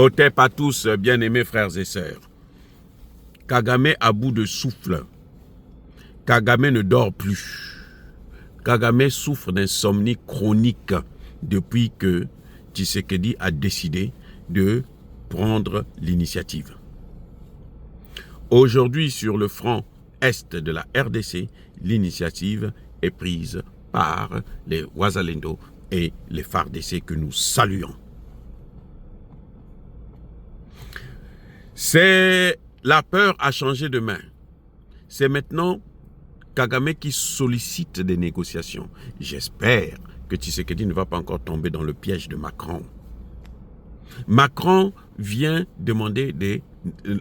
Otep à tous, bien-aimés frères et sœurs. Kagame à bout de souffle. Kagame ne dort plus. Kagame souffre d'insomnie chronique depuis que Tshisekedi a décidé de prendre l'initiative. Aujourd'hui, sur le front est de la RDC, l'initiative est prise par les Wazalendo et les FARDC que nous saluons. C'est la peur a changé de main. C'est maintenant Kagame qui sollicite des négociations. J'espère que Tshisekedi ne va pas encore tomber dans le piège de Macron. Macron vient demander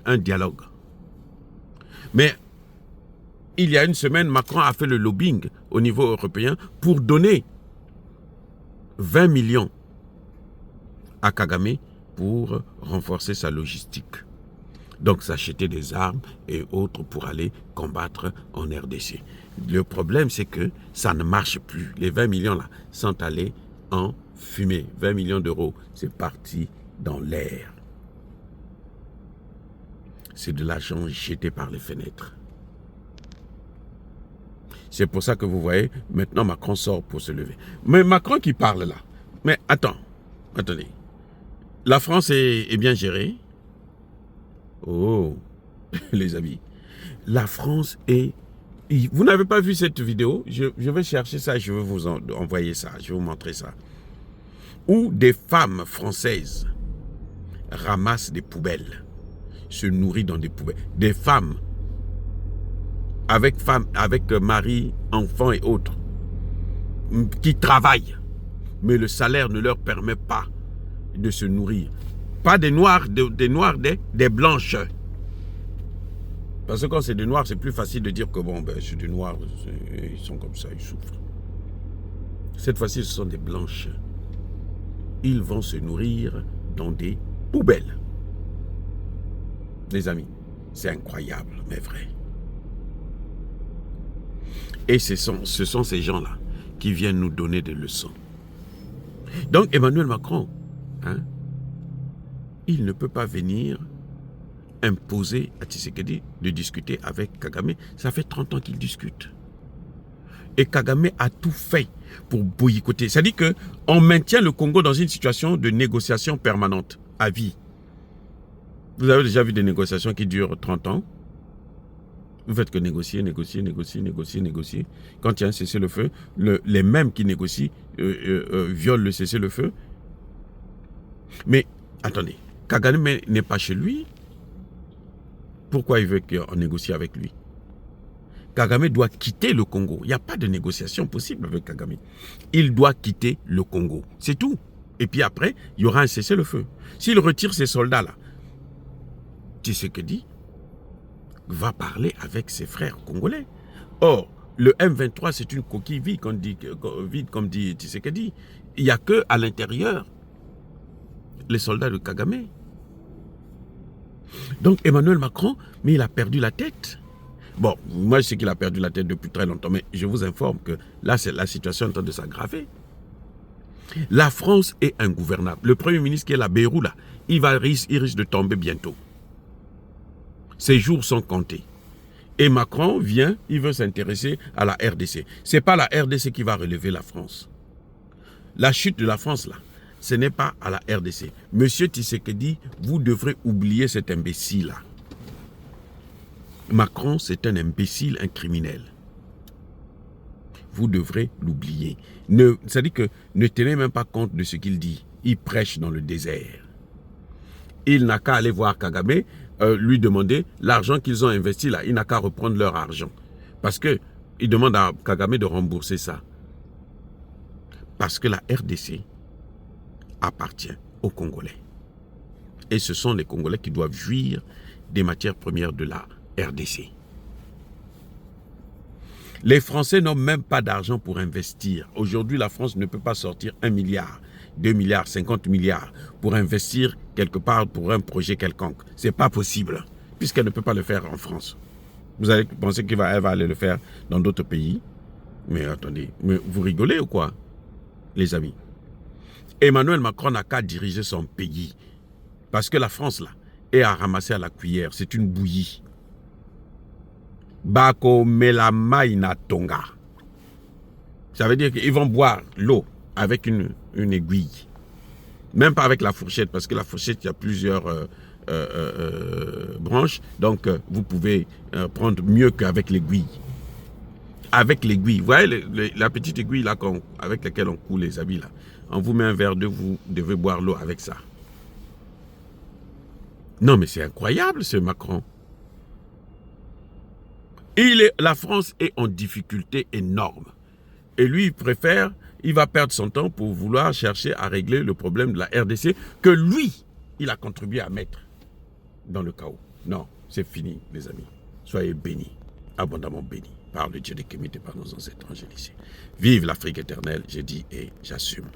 un dialogue. Mais il y a une semaine, Macron a fait le lobbying au niveau européen pour donner 20 millions à Kagame pour renforcer sa logistique. Donc s'acheter des armes et autres pour aller combattre en RDC. Le problème, c'est que ça ne marche plus. Les 20 millions là sont allés en fumée. 20 millions d'euros, c'est parti dans l'air. C'est de l'argent jeté par les fenêtres. C'est pour ça que vous voyez, maintenant Macron sort pour se lever. Mais Macron qui parle là. Mais attendez. La France est bien gérée. Oh, les amis. La France est... Vous n'avez pas vu cette vidéo? Je vais chercher ça, je vais vous envoyer ça, je vais vous montrer ça. Où des femmes françaises ramassent des poubelles, se nourrissent dans des poubelles. Des femmes avec mari, enfants et autres, qui travaillent, mais le salaire ne leur permet pas de se nourrir. Pas des noirs, des blanches. Parce que quand c'est des noirs, c'est plus facile de dire que bon, ben, c'est des noirs, ils sont comme ça, ils souffrent. Cette fois-ci, ce sont des blanches. Ils vont se nourrir dans des poubelles. Les amis, c'est incroyable, mais vrai. Et ce sont ces gens-là qui viennent nous donner des leçons. Donc Emmanuel Macron, il ne peut pas venir imposer à Tshisekedi de discuter avec Kagame. Ça fait 30 ans qu'il discute. Et Kagame a tout fait pour boycotter. C'est-à-dire qu'on maintient le Congo dans une situation de négociation permanente, à vie. Vous avez déjà vu des négociations qui durent 30 ans? Vous faites que négocier. Quand il y a un cessez-le-feu, les mêmes qui négocient violent le cessez-le-feu. Mais, attendez, Kagame n'est pas chez lui. Pourquoi il veut qu'on négocie avec lui? Kagame doit quitter le Congo. Il n'y a pas de négociation possible avec Kagame. Il doit quitter le Congo. C'est tout. Et puis après, il y aura un cessez-le-feu. S'il retire ses soldats-là, Tshisekedi va parler avec ses frères congolais. Or, le M23, c'est une coquille vide, comme dit Tshisekedi. Il n'y a qu'à l'intérieur les soldats de Kagame. Donc Emmanuel Macron, mais il a perdu la tête. Bon, moi je sais qu'il a perdu la tête depuis très longtemps, mais je vous informe que là, la situation est en train de s'aggraver. La France est ingouvernable. Le Premier ministre qui est là, Bayrou, là, il risque de tomber bientôt. Ses jours sont comptés. Et Macron vient, il veut s'intéresser à la RDC. Ce n'est pas la RDC qui va relever la France. La chute de la France, là, ce n'est pas à la RDC. Monsieur Tshisekedi, vous devrez oublier cet imbécile-là. Macron, c'est un imbécile, un criminel. Vous devrez l'oublier. C'est-à-dire que ne tenez même pas compte de ce qu'il dit. Il prêche dans le désert. Il n'a qu'à aller voir Kagame, lui demander l'argent qu'ils ont investi là. Il n'a qu'à reprendre leur argent. Parce qu'il demande à Kagame de rembourser ça. Parce que la RDC appartient aux Congolais. Et ce sont les Congolais qui doivent jouir des matières premières de la RDC. Les Français n'ont même pas d'argent pour investir. Aujourd'hui, la France ne peut pas sortir 1 milliard, 2 milliards, 50 milliards pour investir quelque part pour un projet quelconque. Ce n'est pas possible, puisqu'elle ne peut pas le faire en France. Vous allez penser qu'elle va aller le faire dans d'autres pays. Mais attendez, mais vous rigolez ou quoi, les amis? Emmanuel Macron n'a qu'à diriger son pays. Parce que la France, là, est à ramasser à la cuillère. C'est une bouillie. Bako melamaina tonga. Ça veut dire qu'ils vont boire l'eau avec une aiguille. Même pas avec la fourchette, parce que la fourchette, il y a plusieurs branches. Donc, vous pouvez prendre mieux qu'avec l'aiguille. Avec l'aiguille. Vous voyez la petite aiguille là avec laquelle on coud les habits là. On vous met un verre d'eau, vous devez boire l'eau avec ça. Non, mais c'est incroyable, ce Macron. La France est en difficulté énorme. Et lui, il va perdre son temps pour vouloir chercher à régler le problème de la RDC que lui, il a contribué à mettre dans le chaos. Non, c'est fini, les amis. Soyez bénis, abondamment bénis par le Dieu des Kémites et par nos ancêtres angélicés. Vive l'Afrique éternelle, j'ai dit et j'assume.